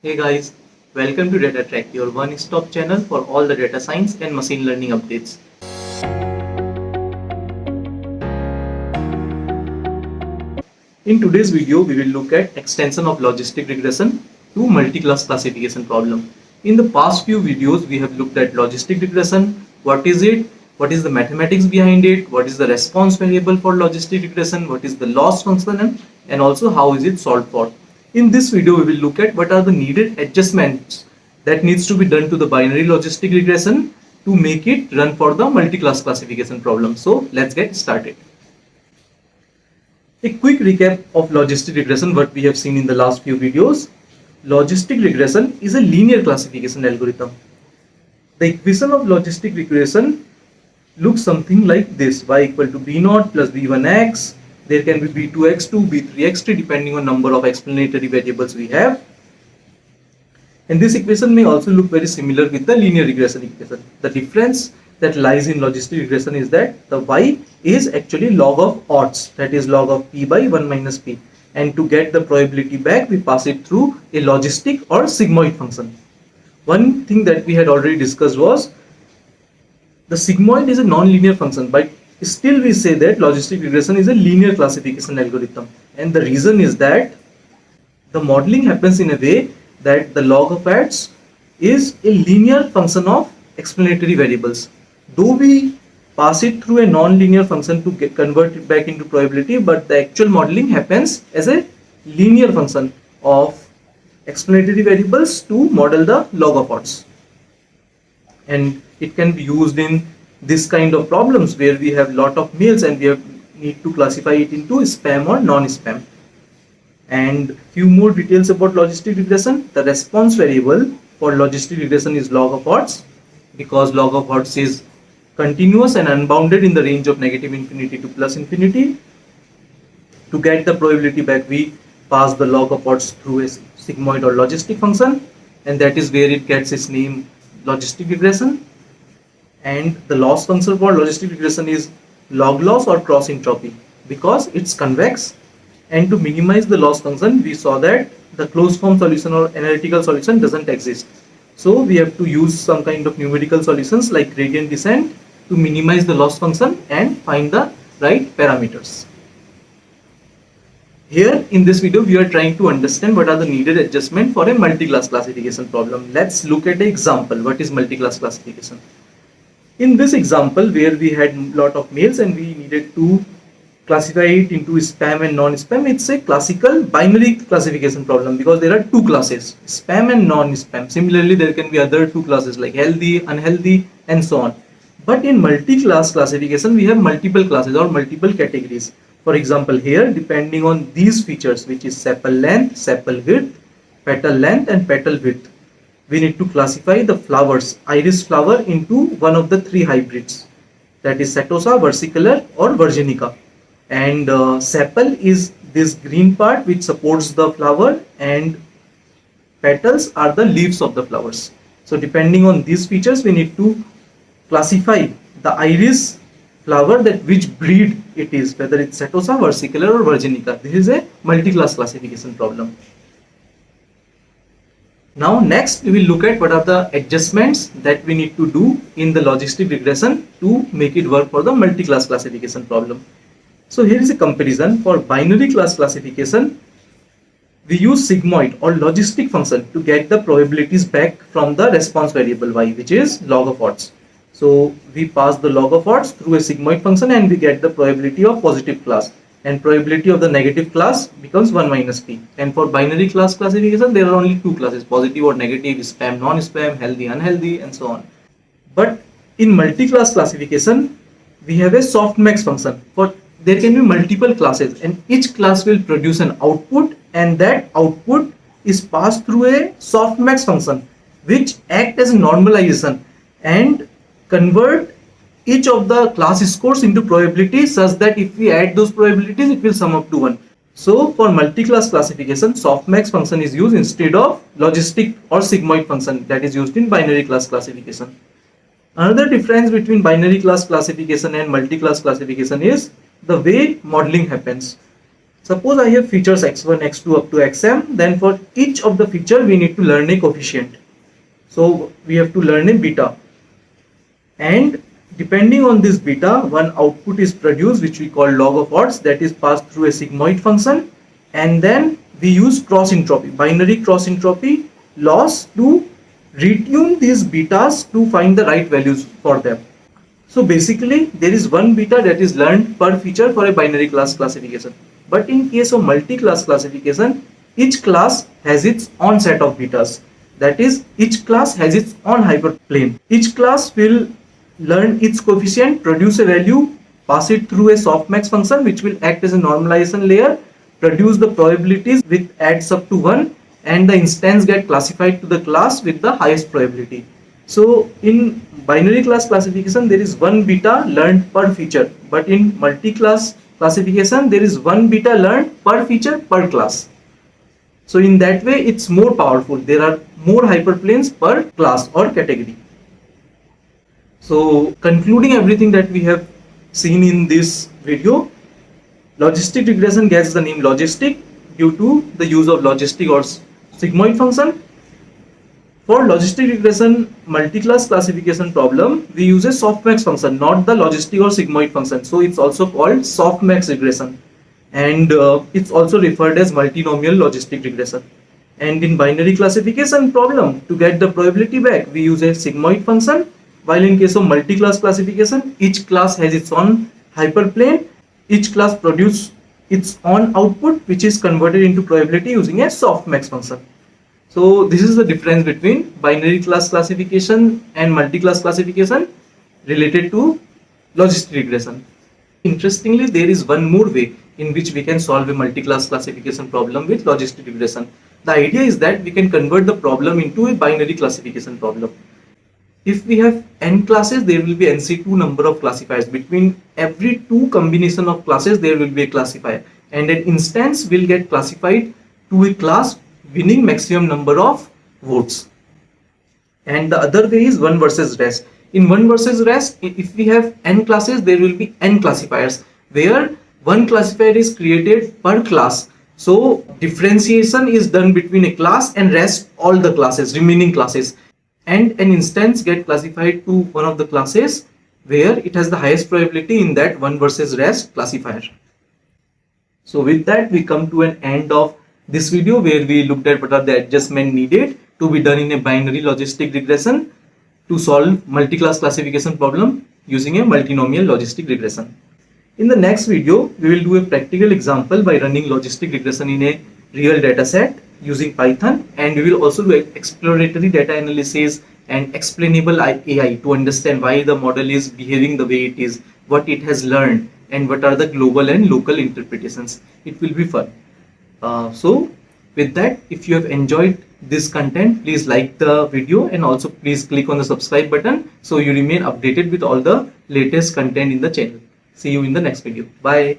Hey guys, welcome to Data Track, your one-stop channel for all the data science and machine learning updates. In today's video, we will look at extension of logistic regression to multi-class classification problem. In the past few videos, we have looked at logistic regression, what is it, what is the mathematics behind it, what is the response variable for logistic regression, what is the loss function, and also how is it solved for. In this video, we will look at what are the needed adjustments that needs to be done to the binary logistic regression to make it run for the multi-class classification problem. So let's get started. A quick recap of logistic regression, what we have seen in the last few videos. Logistic regression is a linear classification algorithm. The equation of logistic regression looks something like this: y equal to b0 plus b1x. There can be b2x2, b3x3 depending on number of explanatory variables we have. And this equation may also look very similar with the linear regression equation. The difference that lies in logistic regression is that the y is actually log of odds, that is log of p by 1 minus p. And to get the probability back, we pass it through a logistic or sigmoid function. One thing that we had already discussed was the sigmoid is a non-linear function, but still we say that logistic regression is a linear classification algorithm. And the reason is that the modeling happens in a way that the log of odds is a linear function of explanatory variables. Though we pass it through a non-linear function to convert it back into probability, but the actual modeling happens as a linear function of explanatory variables to model the log of odds. And it can be used in this kind of problems where we have lot of mails and we need to classify it into spam or non-spam. And few more details about logistic regression. The response variable for logistic regression is log of odds, because log of odds is continuous and unbounded in the range of negative infinity to plus infinity. To get the probability back, we pass the log of odds through a sigmoid or logistic function, and that is where it gets its name, logistic regression. And the loss function for logistic regression is log loss or cross entropy, because it's convex. And to minimize the loss function, we saw that the closed form solution or analytical solution doesn't exist. So we have to use some kind of numerical solutions like gradient descent to minimize the loss function and find the right parameters. Here in this video, we are trying to understand what are the needed adjustments for a multi-class classification problem. Let's look at the example. What is multi-class classification? In this example, where we had a lot of mails and we needed to classify it into spam and non-spam, it's a classical binary classification problem because there are two classes, spam and non-spam. Similarly, there can be other two classes like healthy, unhealthy, and so on. But in multi-class classification, we have multiple classes or multiple categories. For example, here, depending on these features, which is sepal length, sepal width, petal length, and petal width, we need to classify the flowers, iris flower, into one of the three hybrids, that is setosa, versicolor, or virginica. And sepal is this green part which supports the flower, and petals are the leaves of the flowers. So depending on these features, we need to classify the iris flower, that which breed it is, whether it's setosa, versicolor, or virginica. This is a multi-class classification problem. Now next we will look at what are the adjustments that we need to do in the logistic regression to make it work for the multi-class classification problem. So here is a comparison. For binary class classification, we use sigmoid or logistic function to get the probabilities back from the response variable y, which is log of odds. So we pass the log of odds through a sigmoid function and we get the probability of positive class, and probability of the negative class becomes 1 minus p. And for binary class classification, there are only two classes, positive or negative, spam, non-spam, healthy, unhealthy, and so on. But in multi-class classification, we have a softmax function. For there can be multiple classes and each class will produce an output, and that output is passed through a softmax function which act as a normalization and convert each of the class scores into probabilities, such that if we add those probabilities, it will sum up to 1. So for multi-class classification, softmax function is used instead of logistic or sigmoid function that is used in binary class classification. Another difference between binary class classification and multi-class classification is the way modeling happens. Suppose I have features x1, x2 up to xm, then for each of the feature we need to learn a coefficient. So we have to learn a beta, and depending on this beta, one output is produced which we call log of odds, that is passed through a sigmoid function, and then we use cross entropy, binary cross entropy loss to retune these betas to find the right values for them. So basically there is one beta that is learned per feature for a binary class classification. But in case of multi-class classification, each class has its own set of betas. That is, each class has its own hyperplane. Each class will learn its coefficient, produce a value, pass it through a softmax function which will act as a normalization layer, produce the probabilities which adds up to 1, and the instance get classified to the class with the highest probability. So in binary class classification there is one beta learned per feature, but in multi-class classification there is one beta learned per feature per class. So in that way it's more powerful. There are more hyperplanes per class or category. So concluding everything that we have seen in this video, logistic regression gets the name logistic due to the use of logistic or sigmoid function. For logistic regression multi-class classification problem, we use a softmax function, not the logistic or sigmoid function. So it's also called softmax regression, and it's also referred as multinomial logistic regression. And in binary classification problem, to get the probability back, we use a sigmoid function, while in case of multi-class classification, each class has its own hyperplane, each class produces its own output which is converted into probability using a softmax function. So this is the difference between binary class classification and multi-class classification related to logistic regression. Interestingly, there is one more way in which we can solve a multi-class classification problem with logistic regression. The idea is that we can convert the problem into a binary classification problem. If we have n classes, there will be NC2 number of classifiers. Between every two combination of classes, there will be a classifier, and an instance will get classified to a class winning maximum number of votes. And the other way is one versus rest. In one versus rest, if we have n classes, there will be n classifiers, where one classifier is created per class. So differentiation is done between a class and rest all the classes, remaining classes, and an instance get classified to one of the classes where it has the highest probability in that one versus rest classifier. So with that, we come to an end of this video where we looked at what are the adjustments needed to be done in a binary logistic regression to solve multi-class classification problem using a multinomial logistic regression. In the next video, we will do a practical example by running logistic regression in a real data set using Python, and we will also do exploratory data analysis and explainable AI to understand why the model is behaving the way it is, what it has learned, and what are the global and local interpretations. It will be fun. So with that, if you have enjoyed this content, please like the video and also please click on the subscribe button so you remain updated with all the latest content in the channel. See you in the next video. Bye.